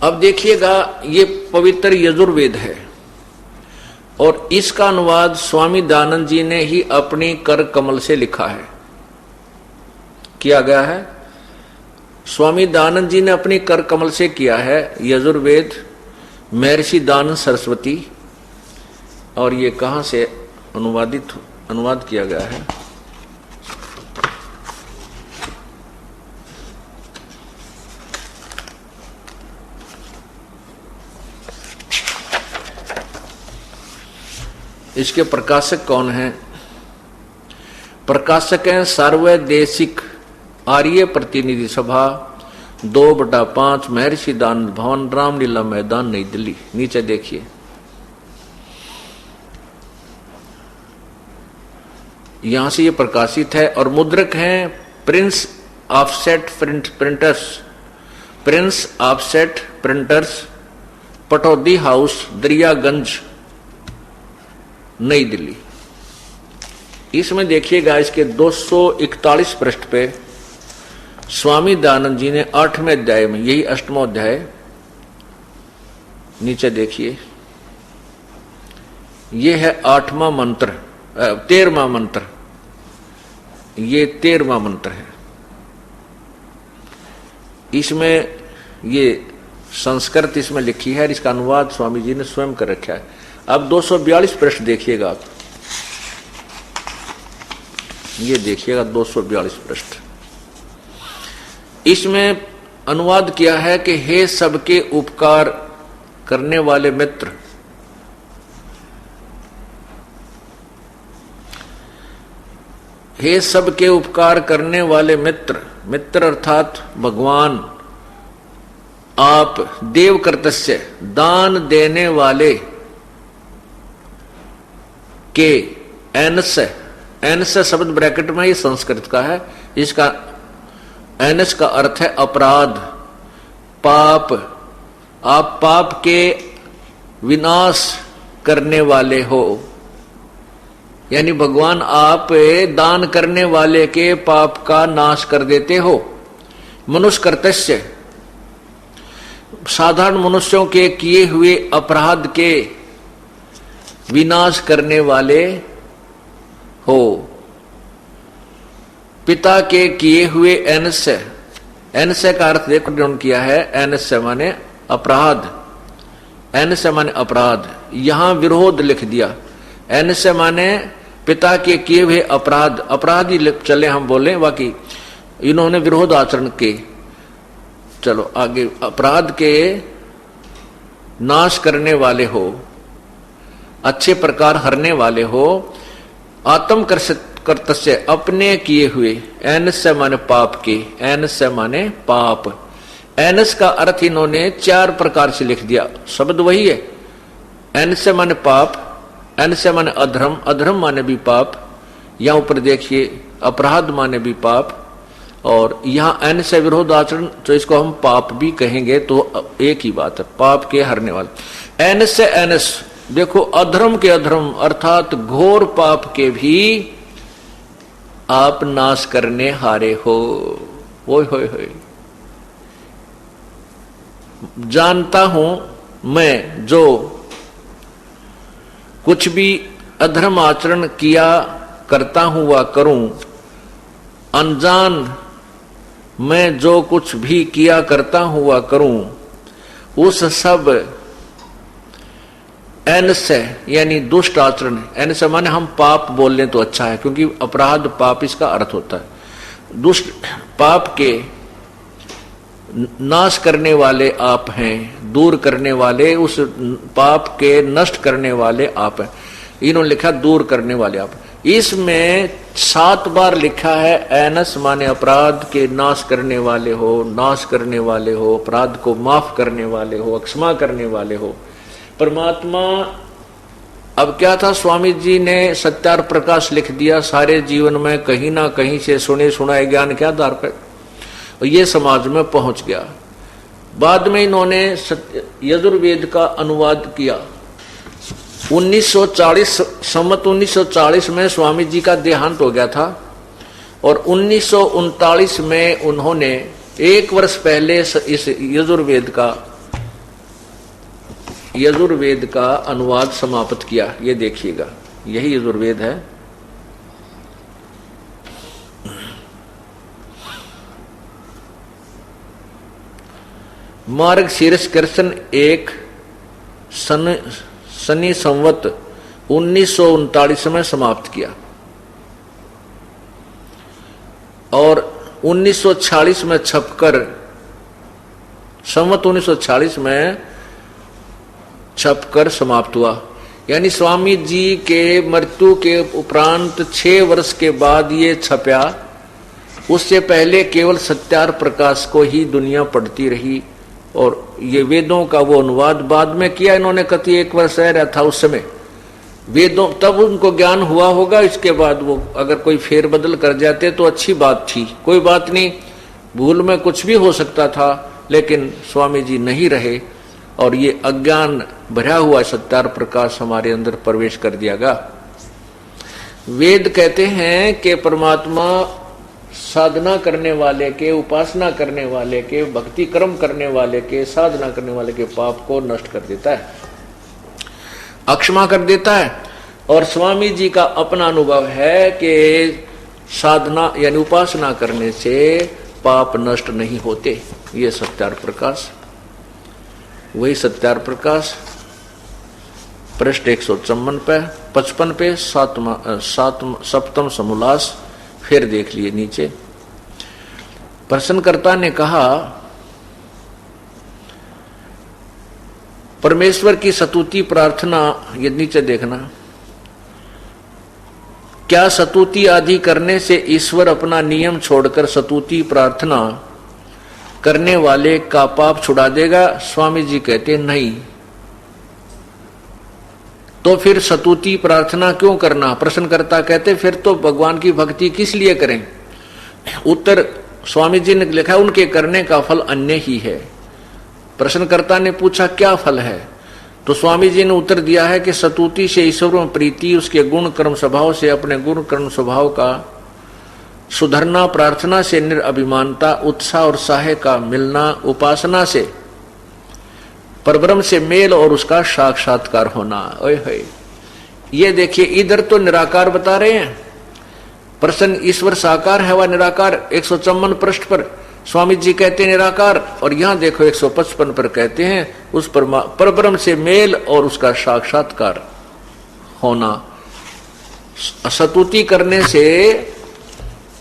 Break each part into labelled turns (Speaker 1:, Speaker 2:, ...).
Speaker 1: अब देखिएगा, ये पवित्र यजुर्वेद है और इसका अनुवाद स्वामी दयानंद जी ने ही अपनी कर कमल से लिखा है, किया गया है। स्वामी दयानंद जी ने अपनी कर कमल से किया है यजुर्वेद, महर्षि दयानंद सरस्वती। और ये कहां से अनुवाद किया गया है? इसके प्रकाशक कौन हैं? प्रकाशक हैं सर्वदेशिक आर्य प्रतिनिधि सभा 2/5 महर्षि दयानंद भवन, रामलीला मैदान, नई दिल्ली। नीचे देखिए, यहां से ये प्रकाशित है और मुद्रक हैं Prince offset printers, Prince offset printers, Pataudi house, Daryaganj, नई दिल्ली। इसमें देखिएगा, इसके 241 पृष्ठ पे स्वामी दयानंद जी ने 8वें अध्याय में, यही 8वां अध्याय, नीचे देखिए, ये है 8वां मंत्र, 13वां मंत्र, ये 13वां मंत्र है। इसमें ये संस्कृत इसमें लिखी है, इसका अनुवाद स्वामी जी ने स्वयं कर रखा है। अब 242 पृष्ठ देखिएगा आप, ये देखिएगा 242 पृष्ठ। इसमें अनुवाद किया है कि हे सबके उपकार करने वाले मित्र, हे सबके उपकार करने वाले मित्र, मित्र अर्थात भगवान, आप देव कर्तस्य दान देने वाले के एनस, एनस शब्द ब्रैकेट में, ये संस्कृत का है, इसका एनस का अर्थ है अपराध, पाप। आप पाप के विनाश करने वाले हो, यानी भगवान आप दान करने वाले के पाप का नाश कर देते हो। मनुष्य कर्तस्य, साधारण मनुष्यों के किए हुए अपराध के विनाश करने वाले हो। पिता के किए हुए एनस्य, एनस्य का अर्थ देखो उन्होंने किया है, एनस्य माने अपराध, एनस्य माने अपराध, यहां विरोध लिख दिया। एनस्य माने पिता के किए हुए अपराध, अपराध ही चले हम बोले, बाकी इन्होंने विरोध आचरण के, चलो आगे, अपराध के नाश करने वाले हो, अच्छे प्रकार हरने वाले हो। आत्म कर्तस्य, अपने किए हुए, एनस्य माने पाप के, एनस्य माने पाप। एनस का अर्थ इन्होंने 4 प्रकार से लिख दिया, शब्द वही है। एनस्य माने पाप, एनस्य माने अधर्म, अधर्म माने भी पाप, यहां ऊपर देखिए अपराध माने भी पाप, और यहां एनस्य विरोध आचरण, तो इसको हम पाप भी कहेंगे तो एक ही बात है, पाप के हरने वाले। एनस्य एनस, देखो अधर्म के अधर्म अर्थात घोर पाप के भी आप नाश करने हारे हो। ओए होए होए, जानता हूं मैं जो कुछ भी अधर्म आचरण किया करता हूं व करूं, अनजान मैं जो कुछ भी किया करता हूं व करूं, उस सब एनस्य यानी दुष्ट आचरण, एनस्य माने हम पाप बोल लें तो अच्छा है, क्योंकि अपराध पाप इसका अर्थ होता है। दुष्ट पाप के नाश करने वाले आप हैं, दूर करने वाले, उस पाप के नष्ट करने वाले आप हैं। इन्होंने लिखा दूर करने वाले आप। इसमें 7 बार लिखा है एनस माने अपराध के नाश करने वाले हो, नाश करने वाले हो, अपराध को माफ करने वाले हो, क्षमा करने वाले हो। परमात्मा, अब क्या था, स्वामी जी ने सत्यार प्रकाश लिख दिया, सारे जीवन में कहीं ना कहीं से सुने सुनाए ज्ञान के आधार पर, और ये समाज में पहुंच गया। बाद में इन्होंने यजुर्वेद का अनुवाद किया। 1940 सम्मत 1940 में स्वामी जी का देहांत हो गया था, और 1939 में उन्होंने 1 वर्ष पहले इस यजुर्वेद का यजुर्वेद का अनुवाद समाप्त किया। ये देखिएगा, यही यजुर्वेद है। मार्गशीर्ष कृष्ण 1 शनि संवत 1939 में समाप्त किया और 1946 में छपकर, संवत 1946 में छपकर समाप्त हुआ। यानी स्वामी जी के मृत्यु के उपरांत 6 वर्ष के बाद ये छपया। उससे पहले केवल सत्यार प्रकाश को ही दुनिया पढ़ती रही और ये वेदों का वो अनुवाद बाद में किया इन्होंने। कति 1 वर्ष रह रहा था उस समय वेदों, तब उनको ज्ञान हुआ होगा। इसके बाद वो अगर कोई फेरबदल कर जाते तो अच्छी बात थी, कोई बात नहीं, भूल में कुछ भी हो सकता था। लेकिन स्वामी जी नहीं रहे और ये अज्ञान भरा हुआ सत्यार प्रकाश हमारे अंदर प्रवेश कर दिया गया। वेद कहते हैं कि परमात्मा साधना करने वाले के, उपासना करने वाले के, भक्ति कर्म करने वाले के, साधना करने वाले के पाप को नष्ट कर देता है, अक्षमा कर देता है। और स्वामी जी का अपना अनुभव है कि साधना यानी उपासना करने से पाप नष्ट नहीं होते। ये सत्यार प्रकाश, वही सत्यार प्रकाश पृष्ठ 154 पे 55 पे सप्तम समोल्लास। फिर देख लिए नीचे, प्रश्नकर्ता ने कहा परमेश्वर की स्तुति प्रार्थना, ये नीचे देखना, क्या स्तुति आदि करने से ईश्वर अपना नियम छोड़कर स्तुति प्रार्थना करने वाले का पाप छुड़ा देगा? स्वामी जी कहते नहीं। तो फिर स्तुति प्रार्थना क्यों करना? प्रश्नकर्ता कहते फिर तो भगवान की भक्ति किस लिए करें? उत्तर स्वामी जी ने लिखा उनके करने का फल अन्य ही है। प्रश्नकर्ता ने पूछा क्या फल है? तो स्वामी जी ने उत्तर दिया है कि स्तुति से ईश्वर में प्रीति, उसके गुण कर्म स्वभाव से अपने गुण कर्म स्वभाव का सुधरना, प्रार्थना से निरअभिमानता, उत्साह और साहे का मिलना, उपासना से परब्रह्म से मेल और उसका साक्षात्कार होना। ओए होए, ये देखिए इधर तो निराकार बता रहे हैं, प्रसन्न ईश्वर साकार है व निराकार। 154 पृष्ठ पर स्वामी जी कहते हैं निराकार, और यहां देखो 155 पर कहते हैं उस परब्रह्म से मेल और उसका साक्षात्कार होना। स्तुति करने से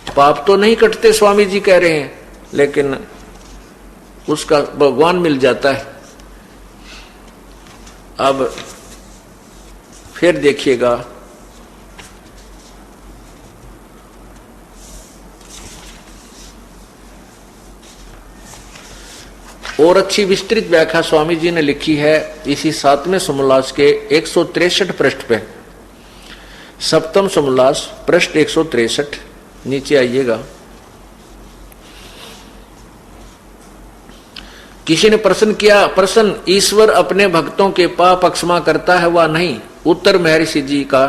Speaker 1: पाप तो नहीं कटते स्वामी जी कह रहे हैं, लेकिन उसका भगवान मिल जाता है। अब फिर देखिएगा, और अच्छी विस्तृत व्याख्या स्वामी जी ने लिखी है इसी 7वें समोल्लास के 163 पृष्ठ पे। सप्तम समोल्लास पृष्ठ 163, नीचे आइएगा। किसी ने प्रश्न किया, प्रश्न ईश्वर अपने भक्तों के पाप क्षमा करता है व नहीं? उत्तर महर्षि जी का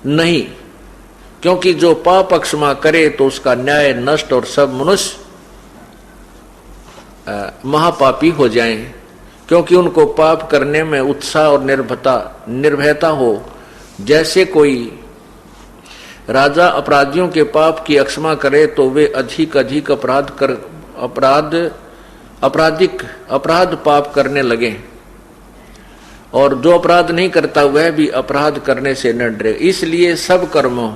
Speaker 1: नहीं, क्योंकि जो पाप क्षमा करे तो उसका न्याय नष्ट और सब मनुष्य महापापी हो जाएं, क्योंकि उनको पाप करने में उत्साह और निर्भयता हो। जैसे कोई राजा अपराधियों के पाप की क्षमा करे तो वे अधिक अपराध पाप करने लगे, और जो अपराध नहीं करता वह भी अपराध करने से न डरे। इसलिए सब कर्मों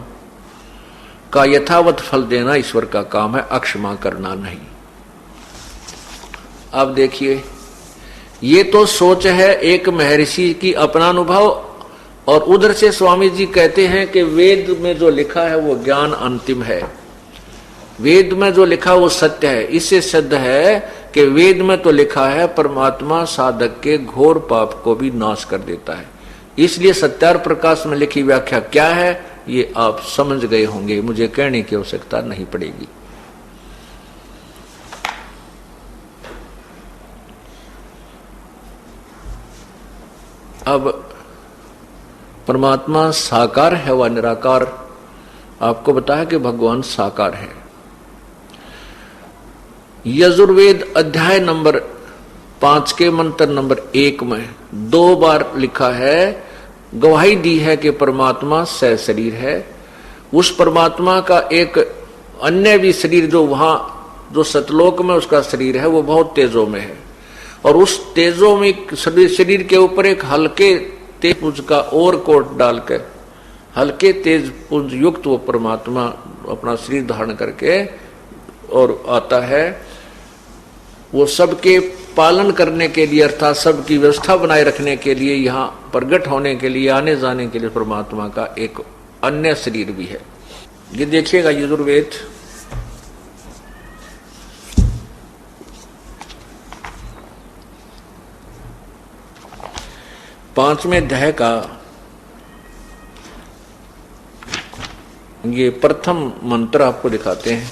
Speaker 1: का यथावत फल देना ईश्वर का काम है, अक्षमा करना नहीं। अब देखिए, ये तो सोच है एक महर्षि की अपना अनुभव, और उधर से स्वामी जी कहते हैं कि वेद में जो लिखा है वो ज्ञान अंतिम है, वेद में जो लिखा वो सत्य है। इससे सिद्ध है कि वेद में तो लिखा है परमात्मा साधक के घोर पाप को भी नाश कर देता है। इसलिए सत्यार प्रकाश में लिखी व्याख्या क्या है ये आप समझ गए होंगे, मुझे कहने की आवश्यकता नहीं पड़ेगी। अब परमात्मा साकार है व निराकार, आपको बताया कि भगवान साकार है। यजुर्वेद अध्याय नंबर 5 के मंत्र नंबर 1 में 2 बार लिखा है, गवाही दी है कि परमात्मा सह शरीर है। उस परमात्मा का एक अन्य भी शरीर जो वहां जो सतलोक में उसका शरीर है वो बहुत तेजों में है, और उस तेजों में शरीर के ऊपर एक हल्के तेज पुंज का और कोट डालकर हल्के तेज पुंज युक्त वो परमात्मा अपना शरीर धारण करके और आता है। वो सबके पालन करने के लिए अर्थात सबकी व्यवस्था बनाए रखने के लिए, यहाँ प्रकट होने के लिए, आने जाने के लिए परमात्मा का एक अन्य शरीर भी है। ये देखिएगा यजुर्वेद 5वें अध्याय का ये प्रथम मंत्र आपको दिखाते हैं।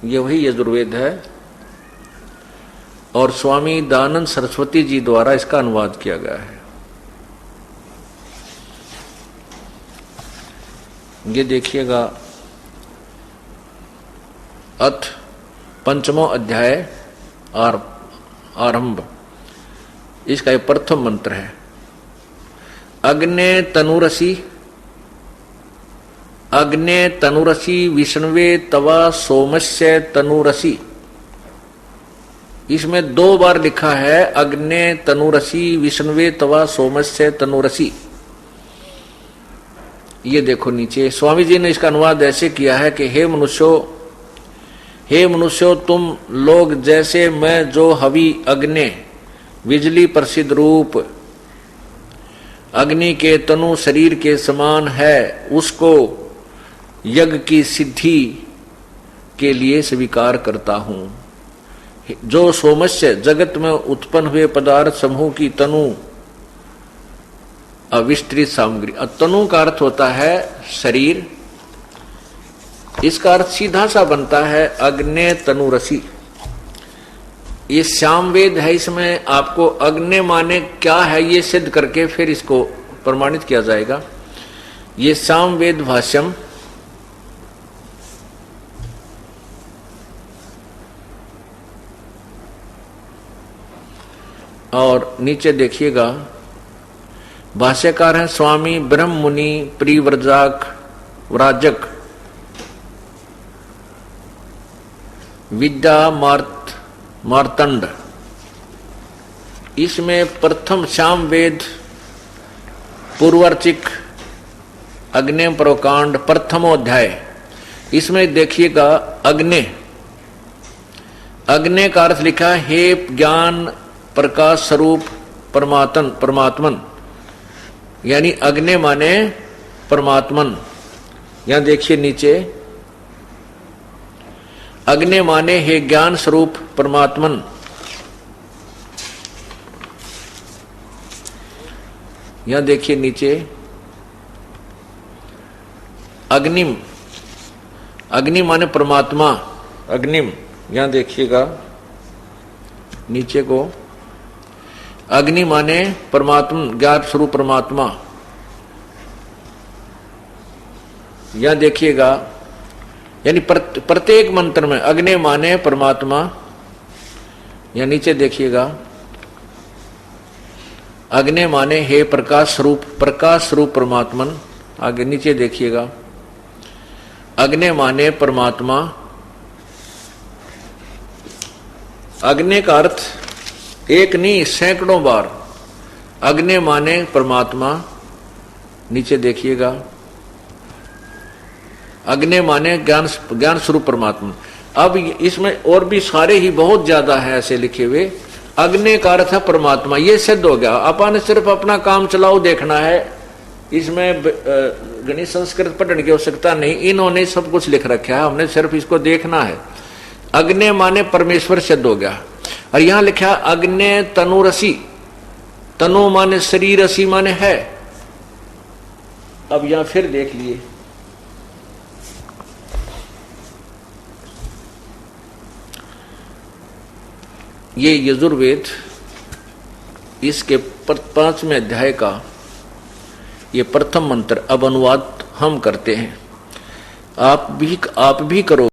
Speaker 1: ये वही यजुर्वेद है और स्वामी दयानंद सरस्वती जी द्वारा इसका अनुवाद किया गया है। ये देखिएगा अथ 5वां अध्याय आरंभ, इसका ये प्रथम मंत्र है। अग्ने तनुरसी विष्णवे तवा सोमस्य तनुरसी। इसमें 2 बार लिखा है अग्ने तनुरसी विष्णवे तवा सोमस्य तनुरसी। ये देखो नीचे स्वामी जी ने इसका अनुवाद ऐसे किया है कि हे मनुष्यों तुम लोग जैसे मैं जो हवि अग्नि बिजली प्रसिद्ध रूप अग्नि के तनु शरीर के समान है, उसको यज्ञ की सिद्धि के लिए स्वीकार करता हूं। जो सोमस्य जगत में उत्पन्न हुए पदार्थ समूह की तनु अविस्तृत सामग्री। तनु का अर्थ होता है शरीर, इसका अर्थ सीधा सा बनता है अग्ने तनुरसी। ये सामवेद है, इसमें आपको अग्नि माने क्या है ये सिद्ध करके फिर इसको प्रमाणित किया जाएगा। ये सामवेद भाष्यम और नीचे देखिएगा भाष्यकार हैं स्वामी ब्रह्म मुनि व्राजक विद्या मार्तंड। इसमें प्रथम श्याम वेद पूर्वर्चिक अग्नि प्रोकांड प्रथमोध्याय, इसमें देखिएगा अग्नि का अर्थ लिखा है हे ज्ञान प्रकाश स्वरूप परमात्मन, यानी अग्नि माने परमात्मन। यहां देखिए नीचे अग्नि माने हे ज्ञान स्वरूप परमात्मन। यहां देखिए नीचे अग्नि माने परमात्मा, अग्निम। यहां देखिएगा नीचे को अग्नि माने परमात्मा, ज्ञान स्वरूप परमात्मा। यहां देखिएगा यानी प्रत्येक मंत्र में अग्नि माने परमात्मा। या नीचे देखिएगा अग्नि माने हे प्रकाश स्वरूप परमात्मन। आगे नीचे देखिएगा अग्नि माने परमात्मा। अग्नि का अर्थ एक नहीं सैकड़ों बार अग्नि माने परमात्मा। नीचे देखिएगा अग्नि माने ज्ञान स्वरूप परमात्मा। अब इसमें और भी सारे ही बहुत ज्यादा है ऐसे लिखे हुए। अग्नि का अर्थ है परमात्मा, ये सिद्ध हो गया। अपन सिर्फ अपना काम चलाओ देखना है, इसमें गणित संस्कृत पढ़ने की आवश्यकता नहीं, इन्होंने सब कुछ लिख रखा है, हमने सिर्फ इसको देखना है। अग्नि माने परमेश्वर सिद्ध हो गया। और यहां लिखा अग्नि तनुरसी, तनु माने शरीर, रसी माने है। अब यहां फिर देख लिए ये यजुर्वेद, इसके 5वें अध्याय का ये प्रथम मंत्र। अब अनुवाद हम करते हैं, आप भी करो।